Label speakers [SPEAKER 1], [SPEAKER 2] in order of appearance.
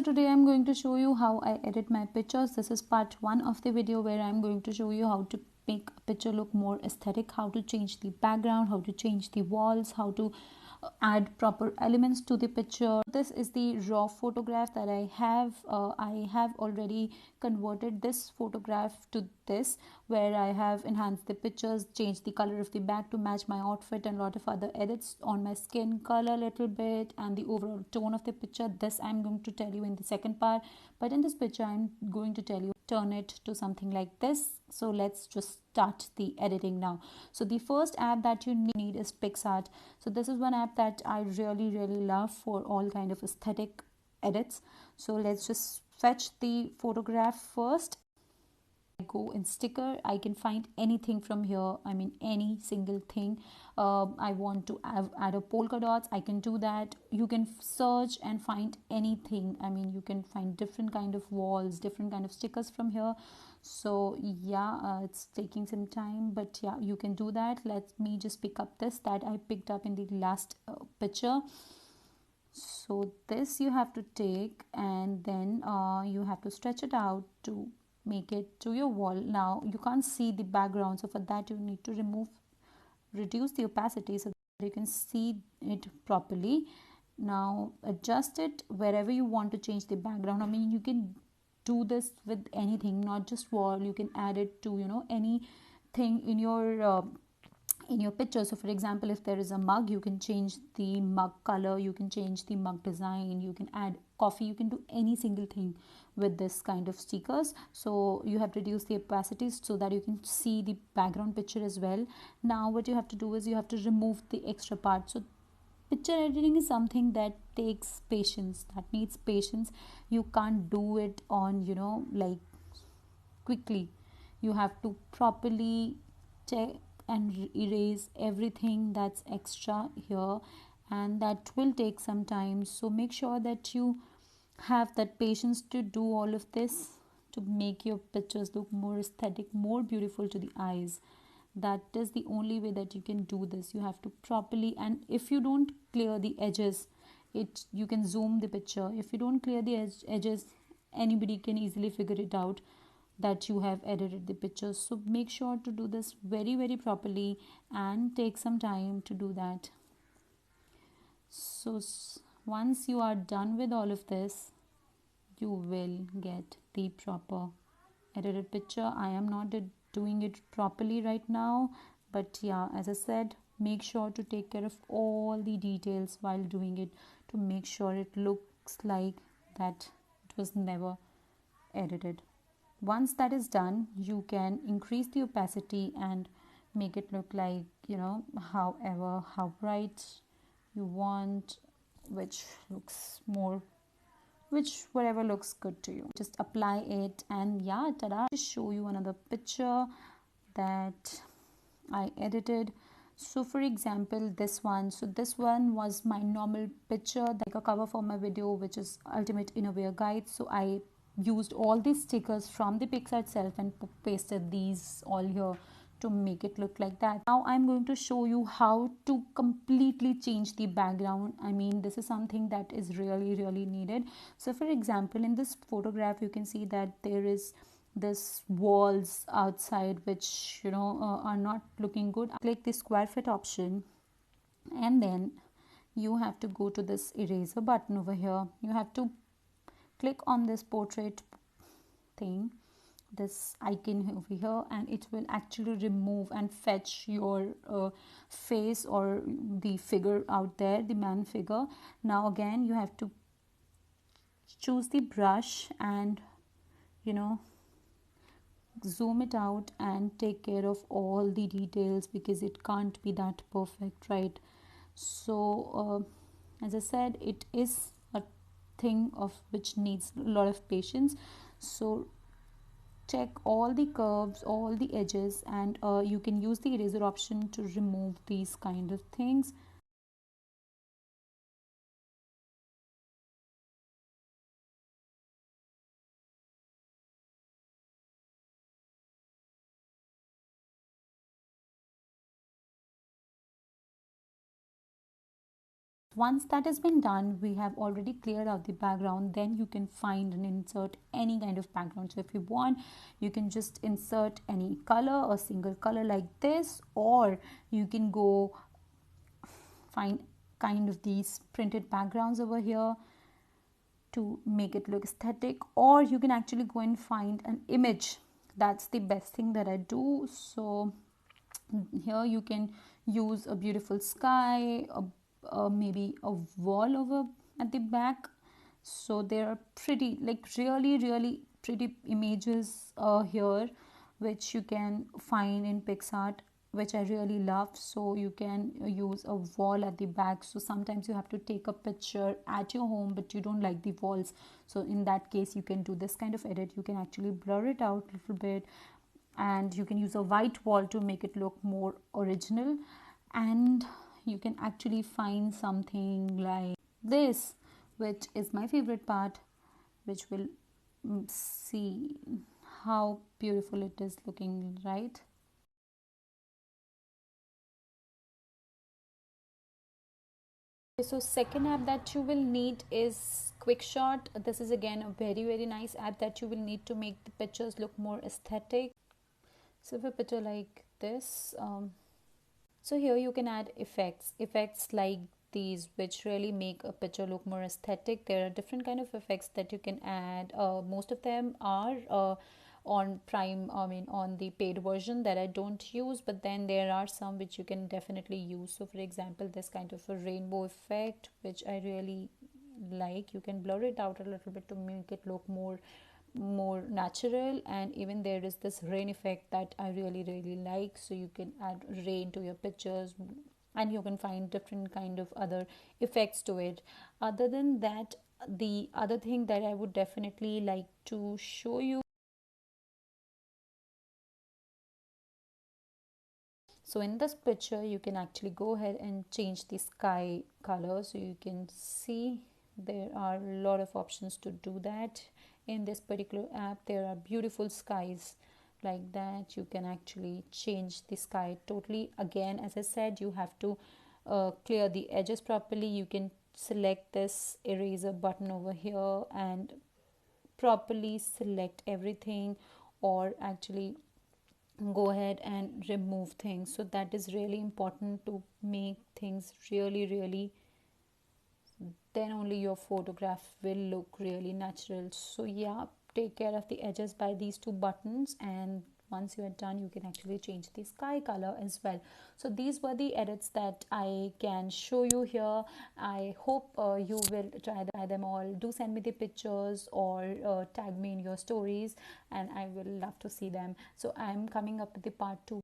[SPEAKER 1] So today I'm going to show you how I edit my pictures. This is part 1 of the video where I'm going to show you how to make a picture look more aesthetic, how to change the background, how to change the walls, how to add proper elements to the picture. This is the raw photograph that I have. I have already converted this photograph to this, where I have enhanced the pictures, changed the color of the back to match my outfit, and a lot of other edits on my skin color a little bit and the overall tone of the picture. This I'm going to tell you in the second part, but in this picture I'm going to tell you turn it to something like this. So let's just start the editing now. So the first app that you need is PixArt. So this is one app that I really love for all kind of aesthetic edits. So let's just fetch the photograph first. I go in sticker, I can find anything from here. I mean any single thing. I want to add a polka dots, I can do that. You can search and find anything. I mean you can find different kind of walls, different kind of stickers from here. So yeah, it's taking some time, but yeah, you can do that. Let me just pick up this that I picked up in the last picture. So this you have to take, and then you have to stretch it out to make it to your wall. Now you can't see the background, so for that you need to reduce the opacity so that you can see it properly. Now adjust it wherever you want to change the background. I mean you can do this with anything, not just wall. You can add it to anything in your picture. So for example, if there is a mug, you can change the mug color, you can change the mug design, you can add coffee, you can do any single thing with this kind of stickers. So you have to reduce the opacity so that you can see the background picture as well. Now what you have to do is you have to remove the extra part. So picture editing is something that takes patience, that needs patience. You can't do it on like quickly. You have to properly check and erase everything that's extra here, and that will take some time. So make sure that you have that patience to do all of this, to make your pictures look more aesthetic, more beautiful to the eyes. That is the only way that you can do this. You have to properly, and if you don't clear the edges, you can zoom the picture. If you don't clear the edges, anybody can easily figure it out that you have edited the pictures. So make sure to do this very properly and take some time to do that. So once you are done with all of this, you will get the proper edited picture. I am not doing it properly right now, but yeah, as I said, make sure to take care of all the details while doing it, to make sure it looks like that it was never edited. Once that is done, you can increase the opacity and make it look like how bright you want, which looks more, which whatever looks good to you. Just apply it, and yeah, tada. Just show you another picture that I edited. So for example, this one, so this one was my normal picture, like a cover for my video, which is ultimate innerwear guide. So I used all these stickers from the picture itself and pasted these all here to make it look like that. Now I'm going to show you how to completely change the background. I mean this is something that is really needed. So for example, in this photograph you can see that there is this walls outside which are not looking good. Click the square fit option, and then you have to go to this eraser button over here. You have to click on this portrait thing, this icon over here, and it will actually remove and fetch your face or the figure out there, the man figure. Now again you have to choose the brush and zoom it out and take care of all the details, because it can't be that perfect, right? So as I said, it is a thing of which needs a lot of patience. So check all the curves, all the edges, and you can use the eraser option to remove these kind of things. Once that has been done, we have already cleared out the background. Then you can find and insert any kind of background. So if you want, you can just insert any color, a single color like this, or you can go find kind of these printed backgrounds over here to make it look aesthetic, or you can actually go and find an image. That's the best thing that I do. So here you can use a beautiful sky, maybe a wall over at the back. So there are pretty, like really pretty images here, which you can find in PixArt, which I really love. So you can use a wall at the back. So sometimes you have to take a picture at your home but you don't like the walls, so in that case you can do this kind of edit. You can actually blur it out a little bit, and you can use a white wall to make it look more original. And you can actually find something like this, which is my favorite part, which will see how beautiful it is looking, right? Okay, so second app that you will need is Quickshot. This is again a very nice app that you will need to make the pictures look more aesthetic. So if a picture like this, so here you can add effects like these, which really make a picture look more aesthetic. There are different kind of effects that you can add. Most of them are on Prime, I mean on the paid version, that I don't use, but then there are some which you can definitely use. So for example, this kind of a rainbow effect, which I really like. You can blur it out a little bit to make it look more natural. And even there is this rain effect that I really like. So you can add rain to your pictures, and you can find different kind of other effects to it. Other than that, the other thing that I would definitely like to show you, so in this picture you can actually go ahead and change the sky color. So you can see there are a lot of options to do that. In this particular app there are beautiful skies like that. You can actually change the sky totally. Again, as I said, you have to clear the edges properly. You can select this eraser button over here and properly select everything, or actually go ahead and remove things. So that is really important to make things really, then only your photograph will look really natural. So yeah, take care of the edges by these two buttons, and once you are done you can actually change the sky color as well. So these were the edits that I can show you here. I hope you will try them all. Do send me the pictures or tag me in your stories, and I will love to see them. So I'm coming up with the part 2